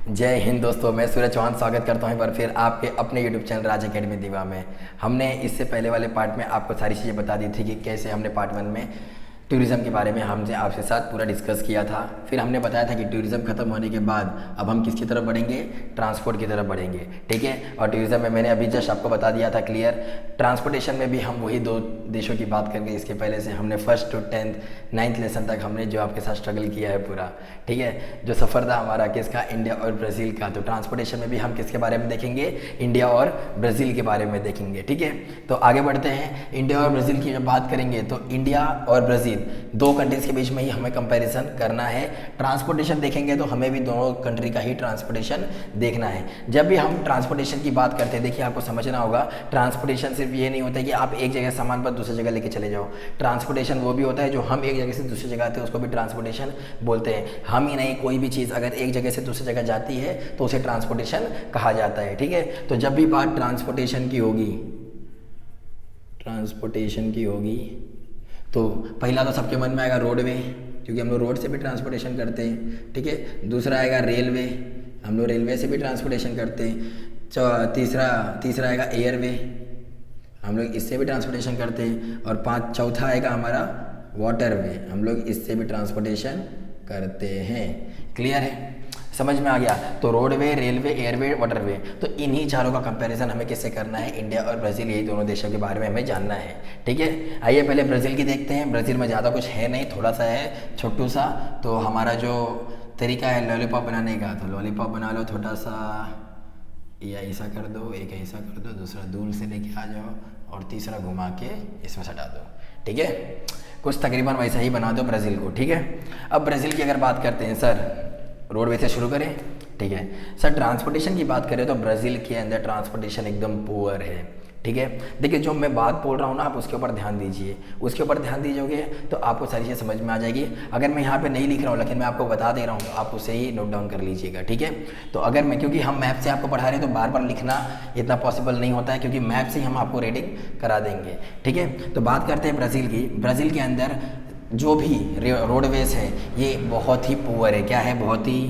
जय हिंद दोस्तों, मैं सूरज चौहान स्वागत करता हूं एक बार फिर आपके अपने यूट्यूब चैनल राज अकेडमी दीवा में। हमने इससे पहले वाले पार्ट में आपको सारी चीज़ें बता दी थी कि कैसे हमने पार्ट 1 में टूरिज़्म के बारे में हमसे आपके साथ पूरा डिस्कस किया था। फिर हमने बताया था कि टूरिज़्म खत्म होने के बाद अब हम किसकी तरफ बढ़ेंगे, ट्रांसपोर्ट की तरफ बढ़ेंगे, ठीक है। और टूरिज़्म में मैंने अभी जस्ट आपको बता दिया था क्लियर। ट्रांसपोर्टेशन में भी हम वही दो देशों की बात करेंगे। इसके पहले से हमने first to 10th 9th lesson तक हमने जो आपके साथ स्ट्रगल किया है पूरा, ठीक है। जो सफ़र था हमारा किसका, इंडिया और ब्राज़ील का। तो ट्रांसपोर्टेशन में भी हम किसके बारे में देखेंगे, इंडिया और ब्राज़ील के बारे में देखेंगे, ठीक है। तो आगे बढ़ते हैं। इंडिया और ब्राज़ील की जब बात करेंगे तो इंडिया और ब्राज़ील दो कंट्रीज़ के बीच में ही हमें कंपैरिजन करना है। ट्रांसपोर्टेशन देखेंगे तो हमें भी दोनों कंट्री का ही ट्रांसपोर्टेशन देखना है। जब भी हम ट्रांसपोर्टेशन की बात करते हैं, देखिए आपको समझना होगा, ट्रांसपोर्टेशन सिर्फ ये नहीं होता है कि आप एक जगह सामान पर दूसरी जगह लेके चले जाओ। ट्रांसपोर्टेशन वो भी होता है जो हम एक जगह से दूसरी जगह आते हैं, उसको भी ट्रांसपोर्टेशन बोलते हैं। हम ही नहीं, कोई भी चीज़ अगर एक जगह से दूसरी जगह जाती है तो उसे ट्रांसपोर्टेशन कहा जाता है, ठीक है। तो जब भी बात ट्रांसपोर्टेशन की होगी तो पहला तो सबके मन में आएगा रोडवे, क्योंकि हम लोग रोड से भी ट्रांसपोर्टेशन करते हैं, ठीक है। दूसरा आएगा रेलवे, हम लोग रेलवे से भी ट्रांसपोर्टेशन करते हैं। तीसरा आएगा एयरवे, हम लोग इससे भी ट्रांसपोर्टेशन करते हैं। और चौथा आएगा हमारा वाटरवे, हम लोग इससे भी ट्रांसपोर्टेशन करते हैं। क्लियर है, समझ में आ गया। तो रोडवे, रेलवे, एयरवे, वाटरवे, तो इन्हीं चारों का कंपैरिजन हमें किससे करना है, इंडिया और ब्राज़ील, यही दोनों देशों के बारे में हमें जानना है, ठीक है। आइए पहले ब्राज़ील की देखते हैं। ब्राज़ील में ज़्यादा कुछ है नहीं, थोड़ा सा है, छोटू सा। तो हमारा जो तरीका है लॉलीपॉप बनाने का, तो लॉलीपॉप बना लो थोड़ा सा, या ऐसा कर दो, एक ऐसा कर दो, दूसरा दूर से लेके आ जाओ और तीसरा घुमा के इसमें सटा दो, ठीक है। कुछ तकरीबन वैसा ही बना दो ब्राज़ील को, ठीक है। अब ब्राज़ील की अगर बात करते हैं सर, रोडवे से शुरू करें, ठीक है सर। ट्रांसपोर्टेशन की बात करें तो ब्राज़ील के अंदर ट्रांसपोर्टेशन एकदम पुअर है, ठीक है। देखिए जो मैं बात बोल रहा हूँ ना, आप उसके ऊपर ध्यान दीजिए, उसके ऊपर ध्यान दीजिएगे तो आपको सारी चीज़ें समझ में आ जाएगी। अगर मैं यहाँ पे नहीं लिख रहा हूँ लेकिन मैं आपको बता दे रहा हूँ तो आप उसे ही नोट डाउन कर लीजिएगा, ठीक है। तो अगर मैं, क्योंकि हम मैप से आपको पढ़ा रहे हैं तो बार बार लिखना इतना पॉसिबल नहीं होता है, क्योंकि मैप से ही हम आपको रीडिंग करा देंगे, ठीक है। तो बात करते हैं ब्राज़ील की। ब्राज़ील के अंदर जो भी रोडवेज है ये बहुत ही पुअर है। क्या है, बहुत ही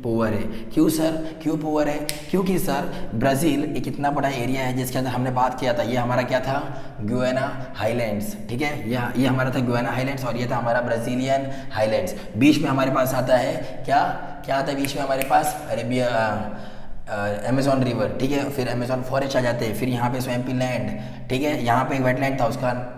पुअर है। क्यों सर, क्यों पुअर है? क्योंकि सर ब्राज़ील एक इतना बड़ा एरिया है जिसके अंदर हमने बात किया था, ये हमारा क्या था, गुयाना हाईलैंड्स, ठीक है। ये हमारा था गुयाना हाईलैंड्स और ये था हमारा ब्राज़ीलियन हाईलैंड्स। बीच में हमारे पास आता है क्या आता है बीच में हमारे पास, अरेबिया अमेज़न रिवर, ठीक है। फिर अमेज़न फॉरेस्ट आ जाते हैं। फिर यहाँ पे स्वैम्पी लैंड, ठीक है। यहाँ पे एक वेटलैंड था, उसका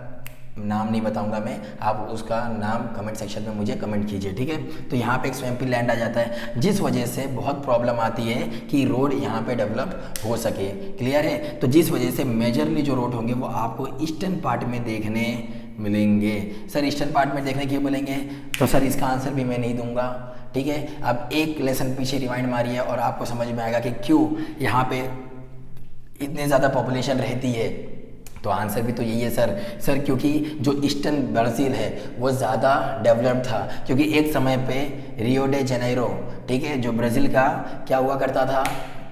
नाम नहीं बताऊंगा मैं, आप उसका नाम कमेंट सेक्शन में मुझे कमेंट कीजिए, ठीक है। तो यहाँ पे एक स्वैम्पी लैंड आ जाता है, जिस वजह से बहुत प्रॉब्लम आती है कि रोड यहाँ पे डेवलप हो सके। क्लियर है। तो जिस वजह से मेजरली जो रोड होंगे वो आपको ईस्टर्न पार्ट में देखने मिलेंगे। सर ईस्टर्न पार्ट में देखने क्यों मिलेंगे? तो सर इसका आंसर भी मैं नहीं दूंगा, ठीक है। अब एक लेसन पीछे रिवाइंड मारिए और आपको समझ में आएगा कि क्यों यहाँ पे इतनी ज़्यादा पॉपुलेशन रहती है। तो आंसर भी तो यही है सर क्योंकि जो ईस्टर्न ब्राज़ील है वो ज़्यादा डेवलप्ड था, क्योंकि एक समय पे रियो डे जेनेरो, ठीक है, जो ब्राज़ील का क्या हुआ करता था,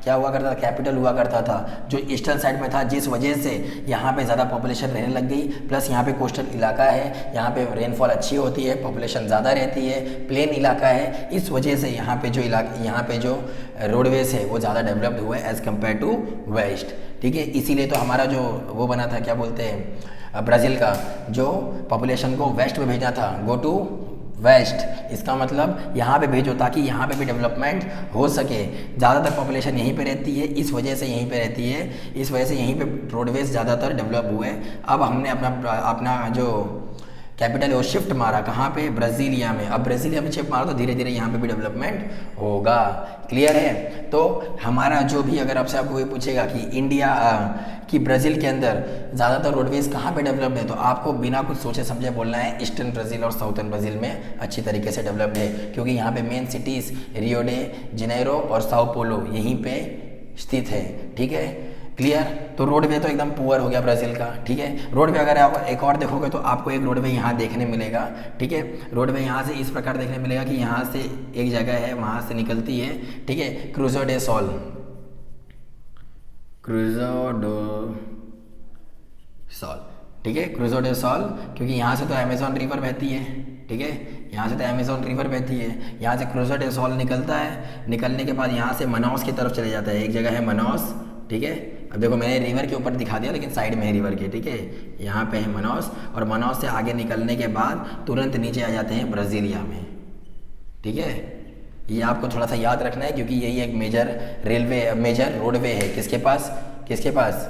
कैपिटल हुआ करता था, जो ईस्टर्न साइड में था, जिस वजह से यहाँ पे ज़्यादा पॉपुलेशन रहने लग गई। प्लस यहाँ पे कोस्टल इलाका है, यहाँ पे रेनफॉल अच्छी होती है, पॉपुलेशन ज़्यादा रहती है, प्लेन इलाका है, इस वजह से यहाँ पे जो रोडवेज है वो ज़्यादा डेवलप्ड हुए एज़ कम्पेयर टू वेस्ट, ठीक है। इसीलिए तो हमारा जो वो बना था, क्या बोलते हैं, ब्राज़ील का जो पॉपुलेशन को वेस्ट में भेजना था, गो टू वेस्ट, इसका मतलब यहाँ पे भेजो ताकि यहाँ पे भी डेवलपमेंट हो सके। ज़्यादातर पॉपुलेशन यहीं पे रहती है, इस वजह से यहीं पे रहती है, इस वजह से यहीं पे रोडवेज ज़्यादातर डेवलप हुए। अब हमने अपना जो कैपिटल है वो शिफ्ट मारा, कहाँ पे, ब्राज़ीलिया में। अब ब्राज़ीलिया में शिफ्ट मारा तो धीरे धीरे यहाँ पे भी डेवलपमेंट होगा। क्लियर है। तो हमारा जो भी, अगर आपसे आपको ये पूछेगा कि इंडिया कि ब्राज़ील के अंदर ज़्यादातर रोडवेज कहाँ पे डेवलप्ड है, तो आपको बिना कुछ सोचे समझे बोलना है ईस्टर्न ब्राज़ील और साउथर्न ब्राज़ील में अच्छी तरीके से डेवलप्ड है, क्योंकि यहाँ पे main cities Rio de Janeiro और साओ पोलो यहीं पे स्थित है, ठीक है। क्लियर। तो रोडवे तो एकदम पुअर हो गया ब्राज़ील का, ठीक है। रोडवे अगर आप एक और देखोगे तो आपको एक रोडवे यहाँ देखने मिलेगा, ठीक है। रोडवे यहाँ से इस प्रकार देखने मिलेगा कि यहाँ से एक जगह है, वहाँ से निकलती है, ठीक है, क्रूज़ो डे सॉल, ठीक है, क्रूज़ो डे सॉल, क्योंकि यहाँ से तो अमेज़न रिवर बहती है, ठीक है। यहाँ से तो अमेजोन रिवर बहती है, यहाँ से क्रूजो डे सॉल निकलता है, निकलने के बाद यहाँ से मनाउस की तरफ चले जाता है, एक जगह है मनाउस, ठीक है। अब देखो मैंने रिवर के ऊपर दिखा दिया लेकिन साइड में है रिवर के, ठीक है। यहाँ पे है मनाउस और मनाउस से आगे निकलने के बाद तुरंत नीचे आ जाते हैं ब्राज़ीलिया में, ठीक है। ये आपको थोड़ा सा याद रखना है क्योंकि यही एक मेजर रोडवे है, किसके पास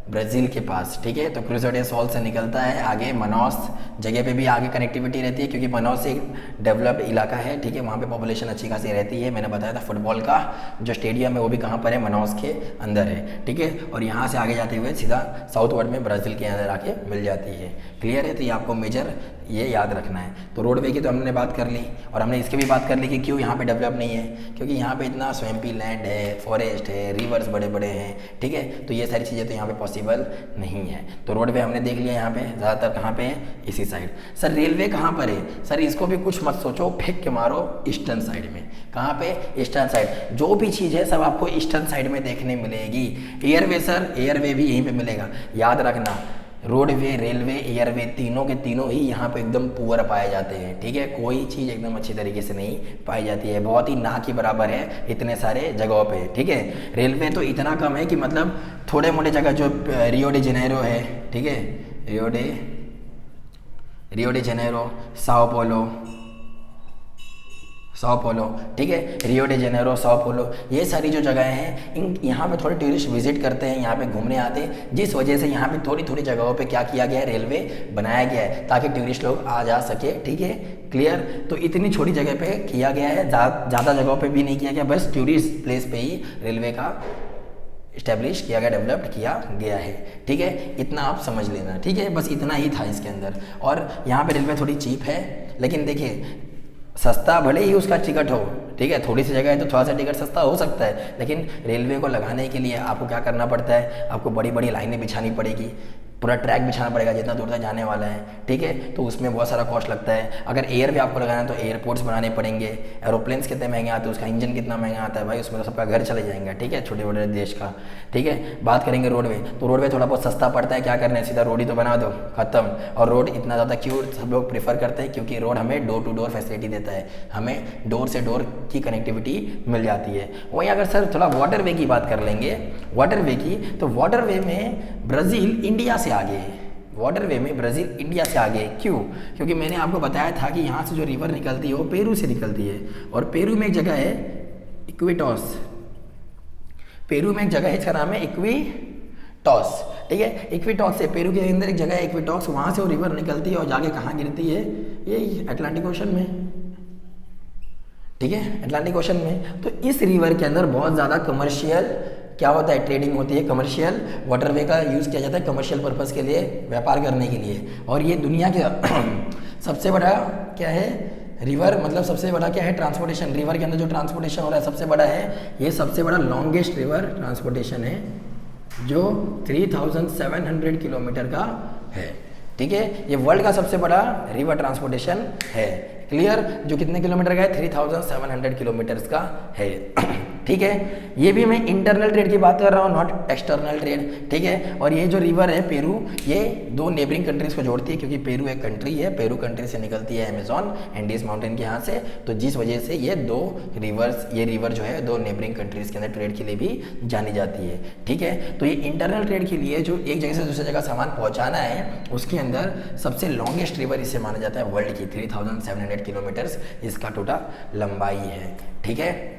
ब्राज़ील के पास, ठीक है। तो क्रूजो डे सॉल से निकलता है आगे मनाउस जगह पे भी आगे कनेक्टिविटी रहती है क्योंकि मनाउस एक डेवलप्ड इलाका है, ठीक है। वहाँ पे पॉपुलेशन अच्छी खासी रहती है। मैंने बताया था फुटबॉल का जो स्टेडियम है वो भी कहाँ पर है, मनाउस के अंदर है, ठीक है। और यहाँ से आगे जाते हुए सीधा साउथ वर्ड में ब्राज़ील के अंदर आके मिल जाती है। क्लियर है। तो ये आपको मेजर ये याद रखना है। तो रोडवे की तो हमने बात कर ली और हमने इसकी भी बात कर ली कि क्यों यहाँ पे डेवलप नहीं है, क्योंकि यहाँ पे इतना स्वैम्पी लैंड है, फॉरेस्ट है, रिवर्स बड़े बड़े हैं, ठीक है। तो ये सारी चीज़ें तो यहाँ पे पॉसिबल नहीं है। तो रोडवे हमने देख लिया यहाँ पे ज़्यादातर कहाँ पे है, इसी साइड। सर रेलवे कहाँ पर है, सर इसको भी कुछ मत सोचो, फेंक के मारो ईस्टर्न साइड में। कहाँ पे, ईस्टर्न साइड। जो भी चीज़ है सब आपको ईस्टर्न साइड में देखने मिलेगी। एयरवे सर, एयरवे भी यहीं पे मिलेगा, याद रखना। रोडवे, रेलवे, एयरवे तीनों के तीनों ही यहाँ पे एकदम पुअर पाए जाते हैं, ठीक है। कोई चीज़ एकदम अच्छी तरीके से नहीं पाई जाती है, बहुत ही ना के बराबर है इतने सारे जगहों पे, ठीक है। रेलवे तो इतना कम है कि मतलब थोड़े मोटे जगह जो रियो डी जेनेरो है, ठीक है, Rio de Janeiro, Sao Paulo, ठीक है। Rio de Janeiro, Sao Paulo, ये सारी जो जगह हैं यहाँ पे थोड़े टूरिस्ट विजिट करते हैं, यहाँ पे घूमने आते हैं, जिस वजह से यहाँ पे थोड़ी थोड़ी जगहों पे क्या किया गया है, रेलवे बनाया गया है ताकि टूरिस्ट लोग आ जा सके, ठीक है। क्लियर। तो इतनी छोटी जगह पे किया गया है, ज़्यादा जगहों पर भी नहीं किया गया, बस टूरिस्ट प्लेस पे ही रेलवे का इस्टेब्लिश किया गया, डेवलप्ड किया गया है, ठीक है। इतना आप समझ लेना, ठीक है। बस इतना ही था इसके अंदर। और यहाँ पे रेलवे थोड़ी चीप है, लेकिन देखिए सस्ता भले ही उसका टिकट हो, ठीक है। थोड़ी सी जगह है तो थोड़ा सा टिकट सस्ता हो सकता है, लेकिन रेलवे को लगाने के लिए आपको क्या करना पड़ता है, आपको बड़ी बड़ी लाइनें बिछानी पड़ेगी, पूरा ट्रैक बिछाना पड़ेगा जितना दूर तक जाने वाला है, ठीक है। तो उसमें बहुत सारा कॉस्ट लगता है। अगर एयर भी आपको लगाना है तो एयरपोर्ट्स बनाने पड़ेंगे। एरोप्लेन्स कितने महंगे आते हैं, उसका इंजन कितना महंगा आता है भाई, उसमें तो सबका घर चले जाएंगे, ठीक है, छोटे बड़े देश का, ठीक है। बात करेंगे रोडवे, तो रोडवे थोड़ा बहुत सस्ता पड़ता है, क्या करना है, सीधा रोड ही तो बना दो, खत्म। और रोड इतना ज़्यादा क्यों सब लोग प्रेफर करते हैं, क्योंकि रोड हमें डोर टू डोर फैसिलिटी देता है, हमें डोर से डोर की कनेक्टिविटी मिल जाती है। वहीं अगर सर थोड़ा वाटर वे की बात कर लेंगे, वाटर वे की, तो वाटर वे में ब्राज़ील इंडिया से आगे है। वाटरवे में ब्राज़ील इंडिया से आगे है, क्यों? क्योंकि मैंने आपको बताया था कि यहाँ से जो रिवर निकलती है वो पेरू से निकलती है, और पेरू में एक जगह है इक्विटॉस, पेरू में एक जगह है, इसका नाम है इक्विटॉस, ठीक है। इक्विटॉस से, पेरू के अंदर एक जगह है इक्विटॉस, वहाँ से वो रिवर निकलती है और जाके कहाँ गिरती है, ये अटलांटिक ओशन में, ठीक है, अटलांटिक ओशन में। तो इस रिवर के अंदर बहुत ज़्यादा कमर्शियल क्या होता है, ट्रेडिंग होती है, कमर्शियल वाटरवे का यूज़ किया जाता है कमर्शियल पर्पस के लिए, व्यापार करने के लिए। और ये दुनिया के सबसे बड़ा क्या है, रिवर, मतलब सबसे बड़ा क्या है, ट्रांसपोर्टेशन, रिवर के अंदर जो ट्रांसपोर्टेशन हो रहा है सबसे बड़ा है, ये सबसे बड़ा लॉन्गेस्ट रिवर ट्रांसपोर्टेशन है जो 3700 किलोमीटर का है, ठीक है। ये वर्ल्ड का सबसे बड़ा रिवर ट्रांसपोर्टेशन है, क्लियर, जो कितने किलोमीटर का है, 3700 किलोमीटर्स का है, ठीक है। ये भी मैं इंटरनल ट्रेड की बात कर रहा हूँ, नॉट एक्सटर्नल ट्रेड, ठीक है। और ये जो रिवर है पेरू, ये दो नेबरिंग कंट्रीज को जोड़ती है, क्योंकि पेरू एक कंट्री है, पेरू कंट्री से निकलती है अमेजॉन एंडीज माउंटेन के यहाँ से, तो जिस वजह से ये दो रिवर्स, ये रिवर जो है दो नेबरिंग कंट्रीज के अंदर ट्रेड के लिए भी जानी जाती है, ठीक है। तो ये इंटरनल ट्रेड के लिए जो एक जगह से दूसरी जगह सामान पहुँचाना है, उसके अंदर सबसे लॉन्गेस्ट रिवर इसे माना जाता है वर्ल्ड की, 3700 किलोमीटर्स इसका टोटल लंबाई है, ठीक है।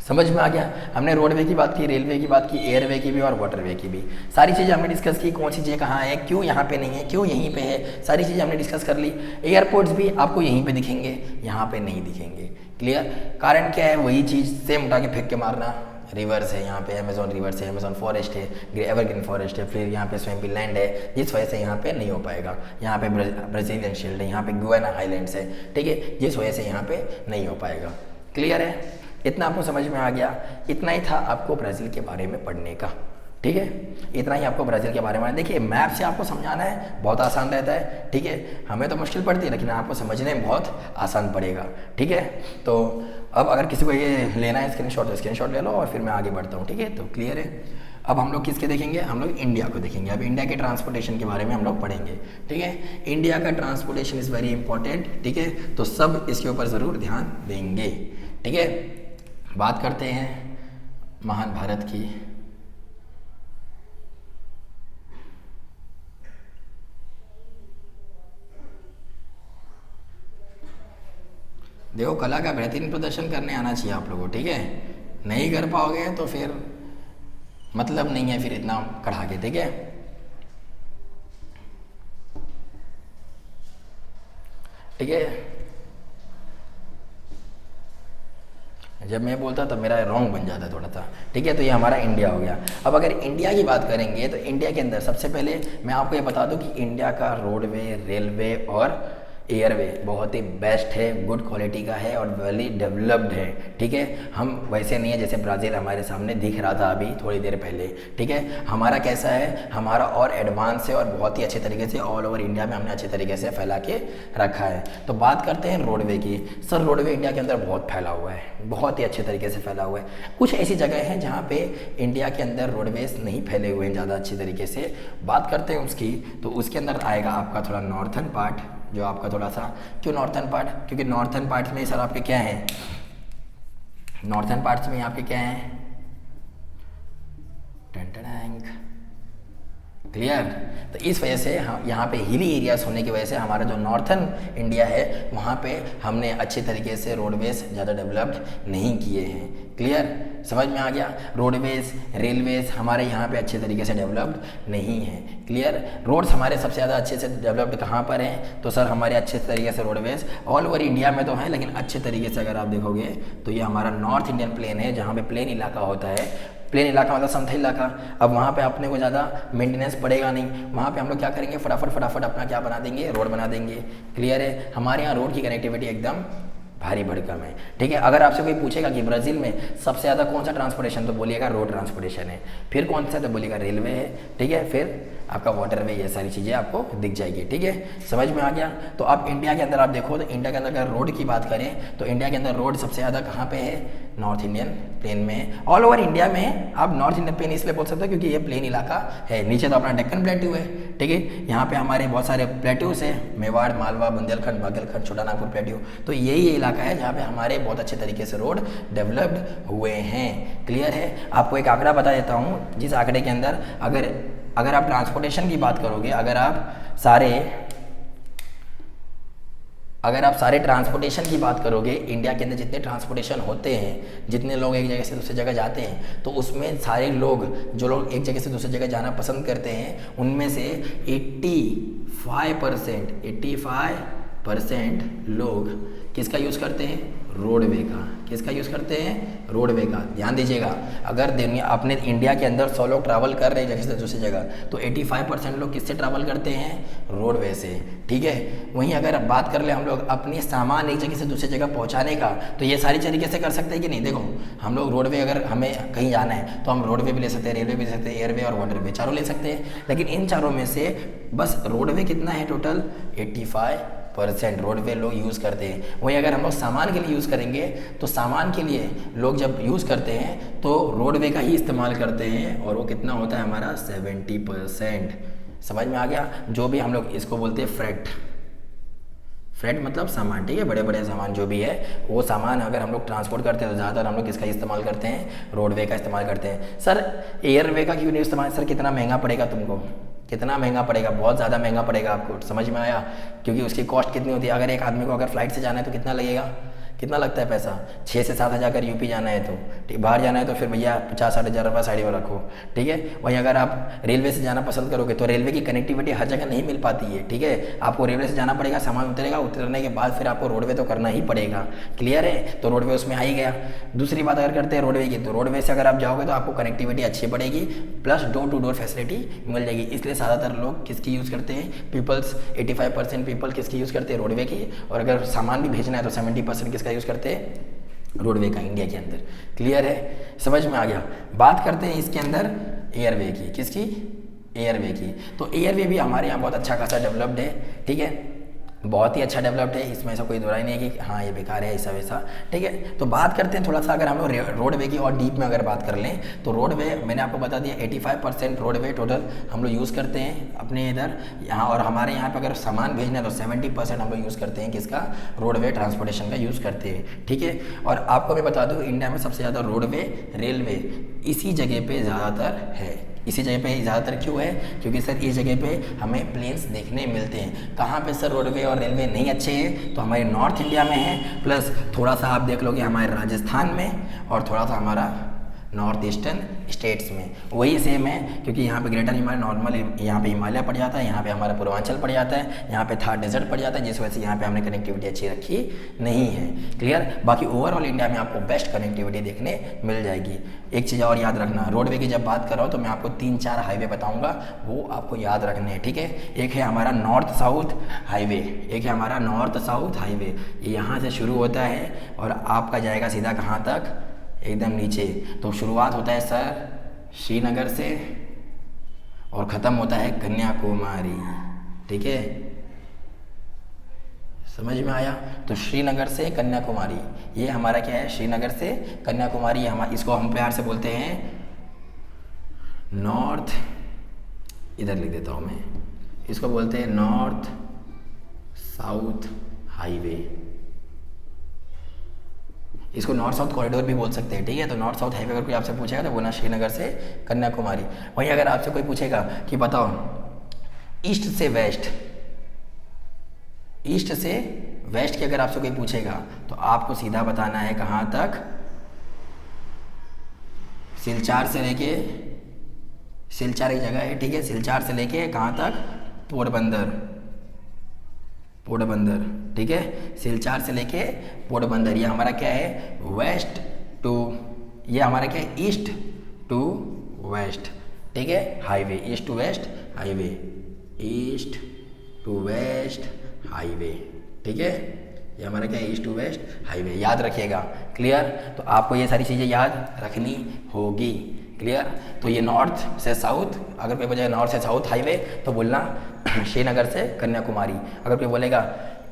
समझ में आ गया। हमने रोडवे की बात की, रेलवे की बात की, एयरवे की भी और वाटरवे की भी, सारी चीज़ें हमने डिस्कस की, कौन सी चीज़ें कहाँ है, क्यों यहाँ पे नहीं है, क्यों यहीं पे है, सारी चीज़ें हमने डिस्कस कर ली। एयरपोर्ट्स भी आपको यहीं पे दिखेंगे, यहाँ पे नहीं दिखेंगे, क्लियर। कारण क्या है, वही चीज़ सेम उठा के फेंक के मारना, रिवर्स है यहाँ पे, अमेजोन रिवर्स है, अमेजोन फॉरेस्ट है, एवरग्रीन फॉरेस्ट है, फिर यहाँ पे स्वैम्पी लैंड है, जिस वजह से यहाँ पे नहीं हो पाएगा। यहाँ पे ब्राज़ीलियन शील्ड है, यहाँ पे गुयाना आइलैंड्स है, ठीक है, जिस वजह से यहाँ पे नहीं हो पाएगा, क्लियर है। इतना आपको समझ में आ गया। इतना ही था आपको ब्राज़ील के बारे में पढ़ने का, ठीक है। इतना ही आपको ब्राज़ील के बारे में, देखिए मैप से आपको समझाना है, बहुत आसान रहता है, ठीक है। हमें तो मुश्किल पड़ती है, लेकिन आपको समझने में बहुत आसान पड़ेगा, ठीक है। तो अब अगर किसी को ये लेना है स्क्रीनशॉट, तो स्क्रीनशॉट ले लो और फिर मैं आगे बढ़ता हूँ, ठीक है। तो क्लियर है। अब हम लोग किसके देखेंगे, हम लोग इंडिया को देखेंगे। अब इंडिया के ट्रांसपोर्टेशन के बारे में हम लोग पढ़ेंगे, ठीक है। इंडिया का ट्रांसपोर्टेशन इज़ वेरी इंपॉर्टेंट, ठीक है, तो सब इसके ऊपर ज़रूर ध्यान देंगे, ठीक है। बात करते हैं महान भारत की। देखो कला का बेहतरीन प्रदर्शन करने आना चाहिए आप लोगों को, ठीक है। नहीं कर पाओगे तो फिर मतलब नहीं है फिर इतना कढ़ा के, ठीक है। ठीक है, जब मैं बोलता तब मेरा रॉन्ग बन जाता थोड़ा सा, ठीक है। तो ये हमारा इंडिया हो गया। अब अगर इंडिया की बात करेंगे तो इंडिया के अंदर सबसे पहले मैं आपको ये बता दूं कि इंडिया का रोडवे, रेलवे और एयरवे बहुत ही बेस्ट है, गुड क्वालिटी का है और वेली डेवलप्ड है, ठीक है। हम वैसे नहीं है जैसे ब्राज़ील हमारे सामने दिख रहा था अभी थोड़ी देर पहले, ठीक है। हमारा कैसा है, हमारा और एडवांस है और बहुत ही अच्छे तरीके से ऑल ओवर इंडिया में हमने अच्छे तरीके से फैला के रखा है। तो बात करते हैं रोडवे की। सर रोडवे इंडिया के अंदर बहुत फैला हुआ है, बहुत ही अच्छे तरीके से फैला हुआ है। कुछ ऐसी जगह हैं जहाँ पे इंडिया के अंदर रोडवेज नहीं फैले हुए हैं ज़्यादा अच्छी तरीके से। बात करते हैं उसकी, तो उसके अंदर आएगा आपका थोड़ा नॉर्थन पार्ट, जो आपका थोड़ा सा, क्यों नॉर्थन पार्ट, क्योंकि नॉर्थन पार्ट में सर आपके क्या हैं, नॉर्थन पार्ट्स में आपके क्या हैं, क्लियर। तो इस वजह से हम यहाँ पे हिली एरियाज होने की वजह से हमारा जो नॉर्थन इंडिया है वहाँ पे हमने अच्छे तरीके से रोडवेज ज़्यादा डेवलप्ड नहीं किए हैं, क्लियर, समझ में आ गया। रोडवेज, रेलवेज हमारे यहाँ पे अच्छे तरीके से डेवलप्ड नहीं है, क्लियर। रोड्स हमारे सबसे ज़्यादा अच्छे से डेवलप्ड कहाँ पर हैं, तो सर हमारे अच्छे तरीके से रोडवेज ऑल ओवर इंडिया में तो हैं, लेकिन अच्छे तरीके से अगर आप देखोगे तो ये हमारा नॉर्थ इंडियन प्लेन है, जहाँ पे प्लेन इलाका होता है। प्लेन इलाका मतलब समतल इलाका। अब वहाँ पे अपने को ज़्यादा मेंटेनेंस पड़ेगा नहीं, वहाँ पे हम लोग क्या करेंगे, फटाफट अपना क्या बना देंगे, रोड बना देंगे, क्लियर है। हमारे यहाँ रोड की कनेक्टिविटी एकदम भारी भड़कम है, ठीक है। अगर आपसे कोई पूछेगा कि ब्राज़ील में सबसे ज़्यादा कौन सा ट्रांसपोर्टेशन, तो बोलिएगा रोड ट्रांसपोर्टेशन है। फिर कौन सा, तो बोलिएगा रेलवे है, ठीक है। फिर आपका वाटरवे, ये सारी चीज़ें आपको दिख जाएगी, ठीक है, समझ में आ गया। तो अब इंडिया के अंदर आप देखो तो इंडिया के अंदर अगर रोड की बात करें तो इंडिया के अंदर रोड सबसे ज़्यादा कहाँ पे है, नॉर्थ इंडियन प्लेन में। ऑल ओवर इंडिया में आप नॉर्थ इंडियन प्लेन इसलिए बोल सकते हो क्योंकि ये प्लेन इलाका है। नीचे तो अपना डेक्कन प्लेट्यू है, ठीक है। यहाँ पे हमारे बहुत सारे प्लेट्यूज है, मेवाड़, मालवा, बुंदेलखंड, बागेलखंड, छोटा नागपुर प्लेट्यू। तो यही इलाका है जहाँ पे हमारे बहुत अच्छे तरीके से रोड डेवलप्ड हुए हैं, क्लियर है। आपको एक आंकड़ा बता देता हूँ, जिस आंकड़े के अंदर अगर आप ट्रांसपोर्टेशन की बात करोगे, अगर आप सारे ट्रांसपोर्टेशन की बात करोगे, इंडिया के अंदर जितने ट्रांसपोर्टेशन होते हैं, जितने लोग एक जगह से दूसरी जगह जाते हैं, तो उसमें सारे लोग जो लोग एक जगह से दूसरी जगह जाना पसंद करते हैं, उनमें से 85% लोग किसका यूज़ करते हैं, रोडवे का। किसका यूज़ करते हैं, रोडवे का। ध्यान दीजिएगा, अगर अपने इंडिया के अंदर 100 लोग ट्रैवल कर रहे हैं जगह से दूसरी जगह, तो 85% लोग किससे ट्रैवल करते हैं, रोडवे से, ठीक है। वहीं अगर बात कर ले हम लोग अपनी सामान एक जगह से दूसरी जगह पहुंचाने का, तो ये सारी तरीके से कर सकते हैं कि नहीं। देखो हम लोग रोडवे, अगर हमें कहीं जाना है तो हम रोडवे भी ले सकते हैं, रेलवे भी ले सकते हैं, एयरवे और वाटरवे चारों ले सकते हैं। लेकिन इन चारों में से बस रोडवे कितना है, टोटल 85% रोडवे लोग यूज़ करते हैं। वहीं अगर हम लोग सामान के लिए यूज़ करेंगे तो सामान के लिए लोग जब यूज़ करते हैं तो रोडवे का ही इस्तेमाल करते हैं, और वो कितना होता है हमारा 70%। समझ में आ गया। जो भी हम लोग इसको बोलते हैं फ्रेट मतलब सामान, ठीक है, बड़े बड़े सामान जो भी है, वो सामान अगर हम लोग ट्रांसपोर्ट करते हैं तो ज़्यादातर हम लोग किसका इस्तेमाल करते हैं, रोडवे का इस्तेमाल करते हैं। सर एयरवे का क्यों नहीं इस्तेमाल, सर कितना महंगा पड़ेगा तुमको, कितना महंगा पड़ेगा, बहुत ज़्यादा महंगा पड़ेगा आपको, समझ में आया। क्योंकि उसकी कॉस्ट कितनी होती है, अगर एक आदमी को अगर फ्लाइट से जाना है तो कितना लगेगा, कितना लगता है पैसा, 6 से 7 हज़ार। अगर यूपी जाना है तो ठीक, बाहर जाना है तो फिर भैया 50-60 हज़ार रुपये साइड में रखो, ठीक है। वहीं अगर आप रेलवे से जाना पसंद करोगे तो रेलवे की कनेक्टिविटी हर जगह नहीं मिल पाती है, ठीक है। आपको रेलवे से जाना पड़ेगा, सामान उतरेगा, उतरने के बाद फिर आपको रोडवे तो करना ही पड़ेगा, क्लियर है। तो रोडवे उसमें आ ही गया। दूसरी बात अगर करते हैं रोडवे की, तो रोडवे से अगर आप जाओगे तो आपको कनेक्टिविटी अच्छी पड़ेगी, plus door to door facility मिल जाएगी। इसलिए ज़्यादातर लोग किसकी यूज़ करते हैं, 85% पीपल किसकी यूज़ करते हैं, रोडवे की। और अगर सामान भी भेजना है तो 70% किसका यूज़ करते हैं, रोडवे का, इंडिया के अंदर, क्लियर है, समझ में आ गया। बात करते हैं इसके अंदर एयरवे की, किसकी, एयरवे की। तो एयरवे भी हमारे यहाँ बहुत अच्छा खासा डेवलप्ड है, ठीक है। बहुत ही अच्छा डेवलप्ड है, इसमें ऐसा कोई दोराई नहीं है कि हाँ ये बेकार है ऐसा वैसा, ठीक है। तो बात करते हैं थोड़ा सा, अगर हम लोग रोडवे की और डीप में अगर बात कर लें तो रोडवे मैंने आपको बता दिया 85% रोडवे टोटल हम लोग यूज़ करते हैं अपने इधर यहाँ, और हमारे यहाँ पर अगर सामान भेजना है तो 70% हम लोग यूज़ करते हैं किसका, रोडवे ट्रांसपोर्टेशन का यूज़ करते हैं, ठीक है। और आपको मैं बता दूँ इंडिया में सबसे ज़्यादा रोडवे रेलवे इसी जगह पे ज़्यादातर है। इसी जगह पे ज़्यादातर क्यों है, क्योंकि सर इस जगह पे हमें प्लेन्स देखने मिलते हैं। कहाँ पे सर रोडवे और रेलवे नहीं अच्छे हैं, तो हमारे नॉर्थ इंडिया में है, प्लस थोड़ा सा आप देख लोगे हमारे राजस्थान में, और थोड़ा सा हमारा नॉर्थ ईस्टर्न स्टेट्स में वही सेम है, क्योंकि यहाँ पे ग्रेटर हिमालय नॉर्मल यहाँ पे हिमालय पड़ जाता है, यहाँ पे हमारा पूर्वांचल पड़ जाता है, यहाँ पे थार डेजर्ट पड़ जाता है, जिस वजह से यहाँ पे हमने कनेक्टिविटी अच्छी रखी नहीं है। क्लियर। बाकी ओवरऑल इंडिया में आपको बेस्ट कनेक्टिविटी देखने मिल जाएगी। एक चीज़ और याद रखना, रोडवे की जब बात कर रहा हूँ तो मैं आपको 3-4 हाईवे बताऊँगा, वो आपको याद रखने हैं, ठीक है। एक है हमारा नॉर्थ साउथ हाईवे, एक है हमारा नॉर्थ साउथ हाईवे, यहाँ से शुरू होता है और आपका जाएगा सीधा कहाँ तक, एकदम नीचे। तो शुरुआत होता है सर श्रीनगर से और ख़त्म होता है कन्याकुमारी, ठीक है, समझ में आया। तो श्रीनगर से कन्याकुमारी ये हमारा क्या है, श्रीनगर से कन्याकुमारी इसको हम प्यार से बोलते हैं नॉर्थ, इधर लिख देता हूँ मैं, इसको बोलते हैं नॉर्थ साउथ हाईवे, इसको नॉर्थ साउथ कॉरिडोर भी बोल सकते हैं, ठीक है। तो नॉर्थ साउथ हाईवे अगर कोई आपसे पूछेगा तो बोलना श्रीनगर से कन्याकुमारी। वहीं अगर आपसे कोई पूछेगा कि बताओ ईस्ट से वेस्ट, ईस्ट से वेस्ट की अगर आपसे कोई पूछेगा तो आपको सीधा बताना है कहाँ तक, सिलचार से लेके, सिलचार एक जगह है, ठीक है, सिलचार से लेके कहाँ तक, पोरबंदर, पोरबंदर, ठीक है, सिलचार से लेके पोरबंदर। ये हमारा क्या है, वेस्ट टू, ये हमारा क्या है, ईस्ट टू वेस्ट, ठीक है, highway, east to west highway, east to west highway, ठीक है, ये हमारा क्या है, ईस्ट टू वेस्ट हाईवे, याद रखिएगा। क्लियर। तो आपको ये सारी चीज़ें याद रखनी होगी। क्लियर। तो ये नॉर्थ से साउथ, अगर कोई बजाय नॉर्थ से साउथ हाईवे तो बोलना श्रीनगर से कन्याकुमारी। अगर कोई बोलेगा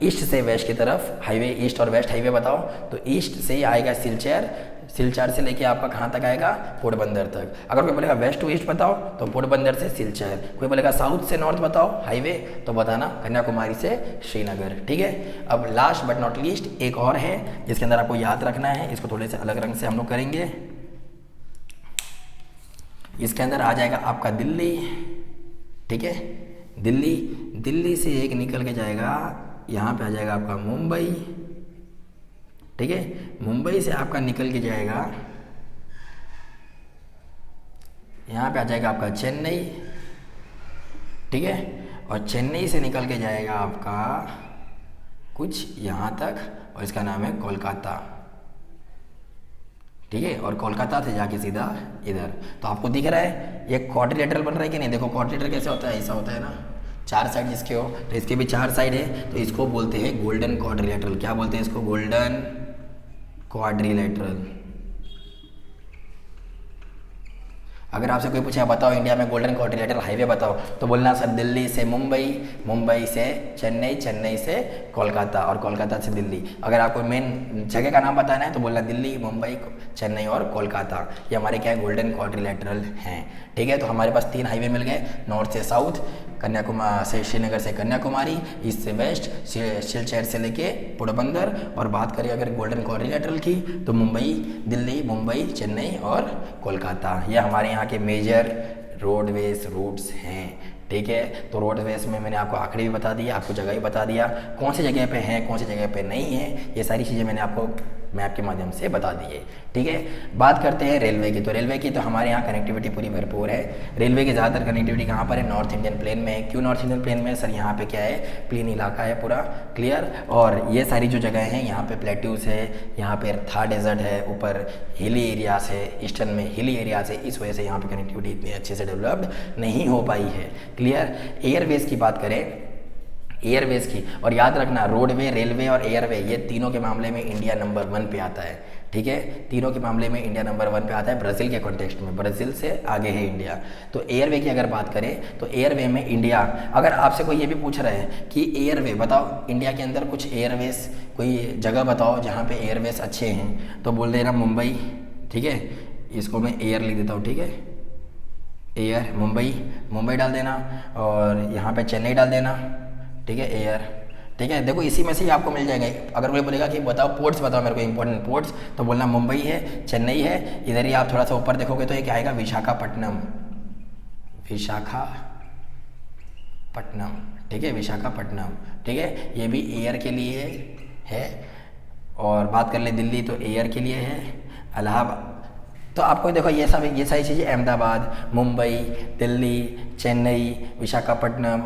ईस्ट से वेस्ट की तरफ हाईवे, ईस्ट और वेस्ट हाईवे बताओ, तो ईस्ट से ही आएगा सिलचर, सिलचर से लेके आपका कहाँ तक आएगा, पोरबंदर तक। अगर कोई बोलेगा वेस्ट टू ईस्ट बताओ तो पोरबंदर से सिलचर। कोई बोलेगा साउथ से नॉर्थ बताओ हाईवे, तो बताना कन्याकुमारी से श्रीनगर। ठीक है। अब लास्ट बट नॉट लीस्ट एक और है जिसके अंदर आपको याद रखना है, इसको थोड़े से अलग रंग से हम लोग करेंगे। इसके अंदर आ जाएगा आपका दिल्ली। ठीक है, दिल्ली, दिल्ली से एक निकल के जाएगा, यहाँ पे आ जाएगा आपका मुंबई। ठीक है, मुंबई से आपका निकल के जाएगा, यहाँ पे आ जाएगा आपका चेन्नई। ठीक है, और चेन्नई से निकल के जाएगा आपका कुछ यहाँ तक, और इसका नाम है कोलकाता। ठीक है, और कोलकाता से जाके सीधा इधर। तो आपको दिख रहा है ये क्वाड्रिलेटरल बन रहा है कि नहीं? देखो क्वाड्रिलेटरल कैसे होता है, ऐसा होता है ना, चार साइड जिसके हो, तो इसके भी चार साइड है, तो इसको बोलते हैं गोल्डन क्वाड्रिलेटरल। क्या बोलते हैं इसको? Golden quadrilateral. अगर आपसे कोई पूछे बताओ इंडिया में गोल्डन क्वाड्रिलेटरल हाईवे बताओ, तो बोलना सर दिल्ली से मुंबई, मुंबई से चेन्नई, चेन्नई से कोलकाता, और कोलकाता से दिल्ली। अगर आपको मेन जगह का नाम बताना है तो बोलना दिल्ली, मुंबई, चेन्नई और कोलकाता। ये हमारे क्या है, गोल्डन क्वाड्रिलेटरल हैं। ठीक है, तो हमारे पास तीन हाईवे मिल गए, नॉर्थ से साउथ, कन्याकुमारी से श्रीनगर से कन्याकुमारी, ईस्ट से वेस्ट, सिलचर से लेके पोरबंदर। और बात करें अगर गोल्डन क्वाड्रिलेटरल की तो मुंबई, दिल्ली, मुंबई, चेन्नई और कोलकाता। ये हमारे यहाँ के मेजर रोडवेज रूट्स हैं। ठीक है, तो रोडवेज में मैंने आपको आंकड़े भी बता दिया, आपको जगह भी बता दिया, कौन सी जगह पे हैं, कौन सी जगह पे नहीं है, ये सारी चीज़ें मैंने आपको मैप के माध्यम से बता दी है। ठीक है, बात करते हैं रेलवे की। तो रेलवे की तो हमारे यहाँ कनेक्टिविटी पूरी भरपूर है। रेलवे की ज़्यादातर कनेक्टिविटी कहाँ पर है? नॉर्थ इंडियन प्लेन में है। क्यों नॉर्थ इंडियन प्लेन में? सर यहाँ पे क्या है, प्लेन इलाका है पूरा। क्लियर। और ये सारी जो जगह हैं, यहाँ पे प्लेट्यूज है, यहाँ पे थार डेजर्ट है, ऊपर हिली एरियाज है, ईस्टर्न में हिली एरियाज है, इस वजह से यहाँ पे कनेक्टिविटी इतनी अच्छे से डेवलप्ड नहीं हो पाई है। क्लियर। एयरवेज की बात करें, एयरवेज की, और याद रखना रोडवे, रेलवे और एयरवे ये तीनों के मामले में इंडिया नंबर 1 पे आता है। ठीक है। तीनों के मामले में इंडिया नंबर 1 पे आता है ब्राज़ील के कॉन्टेक्स्ट में, ब्राज़ील से आगे है इंडिया। तो एयरवे की अगर बात करें तो एयरवे में इंडिया, अगर आपसे कोई ये भी पूछ रहा है कि एयरवे बताओ इंडिया के अंदर कुछ एयरवेज कोई जगह बताओ जहाँ पे एयरवेज अच्छे हैं, तो बोल देना मुंबई, ठीक है। इसको मैं एयर लिख देता हूँ, ठीक है, एयर मुंबई डाल देना, और यहाँ पे चेन्नई डाल देना, ठीक है, एयर, ठीक है। देखो इसी में से ही आपको मिल जाएगा। अगर कोई बोलेगा कि बताओ पोर्ट्स बताओ मेरे को इंपॉर्टेंट पोर्ट्स, तो बोलना मुंबई है, चेन्नई है, इधर ही आप थोड़ा सा ऊपर देखोगे तो ये क्या आएगा, विशाखापट्टनम, ठीक है, विशाखापट्टनम, ठीक है, ये भी एयर के लिए है। और बात कर ले दिल्ली तो एयर के लिए है, इलाहाबाद, तो आपको देखो ये सारी चीज़ें, अहमदाबाद, मुंबई, दिल्ली, चेन्नई, विशाखापट्टनम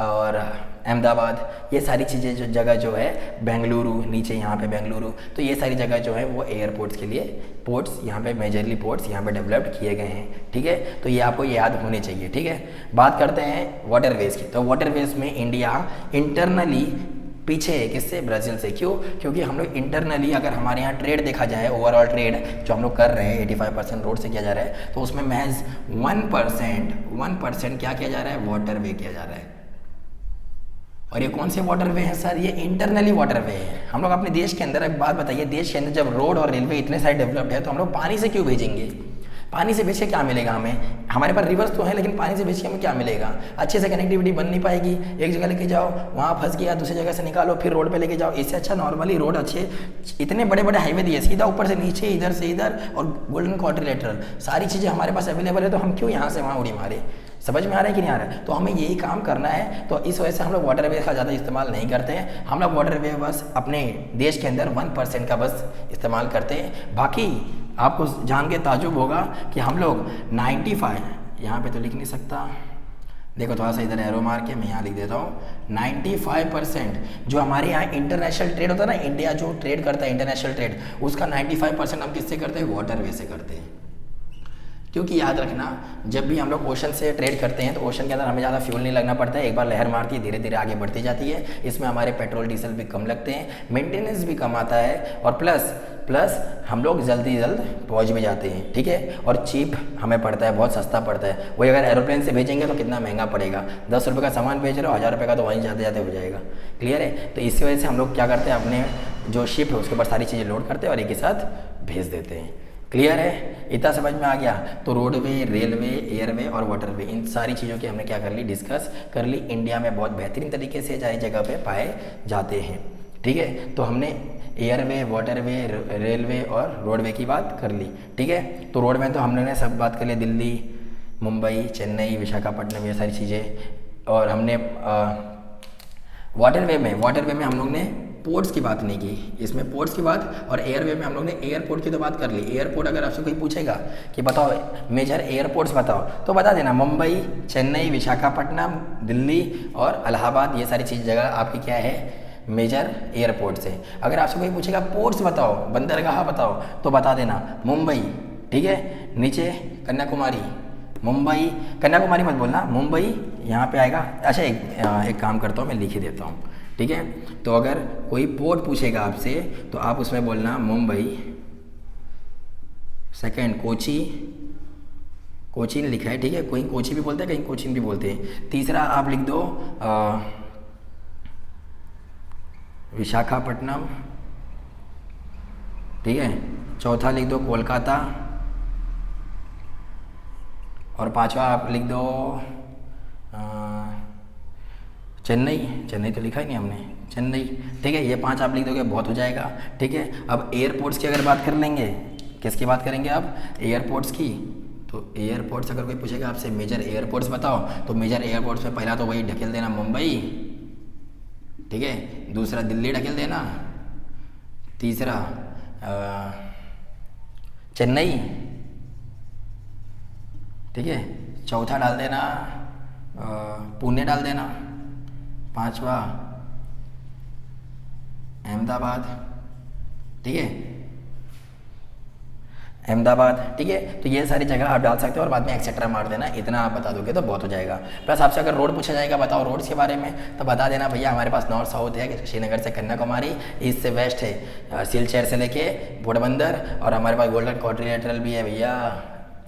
और अहमदाबाद, ये सारी चीज़ें जो जगह जो है, बेंगलुरु, नीचे यहाँ पे बेंगलुरु, तो ये सारी जगह जो है वो एयरपोर्ट्स के लिए, पोर्ट्स यहाँ पे मेजरली पोर्ट्स यहाँ पे डेवलप्ड किए गए हैं, ठीक है। तो ये आपको याद होने चाहिए, ठीक है। बात करते हैं वाटरवेज की, तो वाटरवेज में इंडिया इंटरनली पीछे है, किससे, ब्राज़ील से। क्यों? क्योंकि हम लोग इंटरनली अगर हमारे यहाँ ट्रेड देखा जाए, ओवरऑल ट्रेड जो हम लोग कर रहे हैं 85% रोड से किया जा रहा है, तो उसमें महज 1% क्या किया जा रहा है, वाटरवे किया जा रहा है। और ये कौन से वाटरवे हैं सर, ये इंटरनली वाटरवे है। हम लोग अपने देश के अंदर, एक बात बताइए, देश के अंदर जब रोड और रेलवे इतने सारे डेवलप्ड है, तो हम लोग पानी से क्यों भेजेंगे? पानी से भेज के क्या मिलेगा हमें? हमारे पास रिवर्स तो है, लेकिन पानी से भेज के हमें क्या मिलेगा? अच्छे से कनेक्टिविटी बन नहीं पाएगी। एक जगह लेके जाओ, वहाँ फंस गया, दूसरी जगह से निकालो, फिर रोड पे लेके जाओ। इससे अच्छा नॉर्मली रोड अच्छे, इतने बड़े बड़े हाईवे दिए, सीधा ऊपर से नीचे, इधर से इधर, और गोल्डन क्वाड्रिलेटरल, सारी चीज़ें हमारे पास अवेलेबल है, तो हम क्यों यहाँ से वहाँ उड़ी मारे? समझ में आ रहा है कि नहीं आ रहा है? तो हमें यही काम करना है। तो इस वजह से हम लोग वाटरवे का ज़्यादा इस्तेमाल नहीं करते हैं। हम लोग वाटरवे बस अपने देश के अंदर 1% का बस इस्तेमाल करते हैं। बाकी आपको जान के ताजुब होगा कि हम लोग 95, यहाँ पे तो लिख नहीं सकता, देखो थोड़ा सा इधर एरो मार के मैं यहाँ लिख देता हूँ, 95% जो हमारे यहाँ इंटरनेशनल ट्रेड होता है ना, इंडिया जो ट्रेड करता है इंटरनेशनल ट्रेड, उसका 95% हम किससे करते हैं? वाटरवे से करते हैं। क्योंकि याद रखना, जब भी हम लोग ओशन से ट्रेड करते हैं तो ओशन के अंदर हमें ज़्यादा फ्यूल नहीं लगना पड़ता है। एक बार लहर मारती है, धीरे धीरे आगे बढ़ती जाती है। इसमें हमारे पेट्रोल डीजल भी कम लगते हैं, मेंटेनेंस भी कम आता है, और प्लस हम लोग जल्दी पहुंच भी जाते हैं, ठीक है। और चीप हमें पड़ता है, बहुत सस्ता पड़ता है। वही अगर एरोप्लेन से भेजेंगे तो कितना महंगा पड़ेगा, 10 रुपये का सामान भेज रहे हो, 1000 रुपये का तो वहीं जाते जाते हो जाएगा। क्लियर है? तो इसी वजह से हम लोग क्या करते हैं, अपने जो शिप है उसके ऊपर सारी चीज़ें लोड करते हैं और एक ही साथ भेज देते हैं। क्लियर है? इतना समझ में आ गया? तो रोडवे, रेलवे, एयरवे और वाटरवे, इन सारी चीज़ों की हमने क्या कर ली, डिस्कस कर ली। इंडिया में बहुत बेहतरीन तरीके से सारी जगह पे पाए जाते हैं, ठीक है। तो हमने एयरवे, वाटरवे, रेलवे और रोडवे की बात कर ली, ठीक है। तो रोड में तो हमने सब बात कर ली, दिल्ली, मुंबई, चेन्नई, विशाखापट्टनम, ये सारी चीज़ें। और हमने वाटरवे में हम लोग ने पोर्ट्स की बात नहीं की, इसमें पोर्ट्स की बात, और एयरवे में हम लोग ने एयरपोर्ट की तो बात कर ली। एयरपोर्ट अगर आपसे कोई पूछेगा कि बताओ मेजर एयरपोर्ट्स बताओ, तो बता देना मुंबई, चेन्नई, विशाखापट्टनम, दिल्ली और इलाहाबाद, ये सारी चीज़ जगह आपकी क्या है, मेजर एयरपोर्ट्स है। अगर आपसे कोई पूछेगा पोर्ट्स बताओ, बंदरगाह बताओ, तो बता देना मुंबई, ठीक है, नीचे कन्याकुमारी, मुंबई, कन्याकुमारी मत बोलना, मुंबई यहाँ पे आएगा। अच्छा एक काम करता हूँ, मैं लिख ही देता हूँ, ठीक है। तो अगर कोई पोर्ट पूछेगा आपसे तो आप उसमें बोलना मुंबई, सेकंड कोचीन लिखा है, ठीक है, कोई कोची भी बोलते हैं, कहीं कोचीन भी बोलते हैं। तीसरा आप लिख दो विशाखापट्टनम, ठीक है। चौथा लिख दो कोलकाता, और पांचवा आप लिख दो चेन्नई तो लिखा ही नहीं हमने, चेन्नई, ठीक है। ये 5 आप लिख दोगे, बहुत हो जाएगा, ठीक है। अब एयरपोर्ट्स की अगर बात कर लेंगे, किसकी बात करेंगे आप, एयरपोर्ट्स की। तो एयरपोर्ट्स अगर कोई पूछेगा आपसे मेजर एयरपोर्ट्स बताओ, तो मेजर एयरपोर्ट्स में पहला तो वही ढकेल देना मुंबई, ठीक है, दूसरा दिल्ली ढकेल देना, तीसरा चेन्नई, ठीक है, चौथा डाल देना पुणे डाल देना, पांचवा अहमदाबाद, ठीक है। अहमदाबाद, ठीक है। तो ये सारी जगह आप डाल सकते हो और बाद में एक्सेट्रा मार देना, इतना आप बता दोगे तो बहुत हो जाएगा। प्लस आपसे अगर रोड पूछा जाएगा बताओ रोड्स के बारे में, तो बता देना भैया हमारे पास नॉर्थ साउथ है, श्रीनगर से कन्याकुमारी, ईस्ट से वेस्ट है सिलचर से लेके पोरबंदर, और हमारे पास गोल्डन क्वाड्रिलेटरल भी है भैया,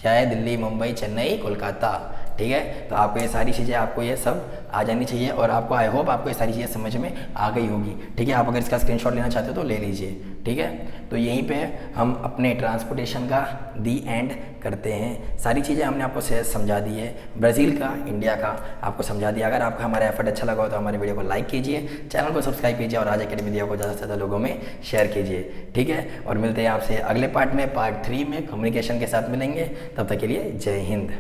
चाहे दिल्ली, मुंबई, चेन्नई, कोलकाता, ठीक है। तो आपको ये सारी चीज़ें, आपको ये सब आ जानी चाहिए, और आपको आई होप आपको ये सारी चीज़ें समझ में आ गई होगी, ठीक है। आप अगर इसका स्क्रीनशॉट लेना चाहते हो तो ले लीजिए, ठीक है। तो यहीं पे हम अपने ट्रांसपोर्टेशन का दी एंड करते हैं। सारी चीज़ें हमने आपको समझा दी है, ब्राज़ील का, इंडिया का आपको समझा दिया। अगर आपका हमारा एफर्ट अच्छा लगा हो तो हमारे वीडियो को लाइक कीजिए, चैनल को सब्सक्राइब कीजिए, और राज अकेडमी वीडियो को ज़्यादा से ज़्यादा लोगों में शेयर कीजिए, ठीक है। और मिलते हैं आपसे अगले पार्ट में, पार्ट 3 में कम्युनिकेशन के साथ मिलेंगे। तब तक के लिए जय हिंद।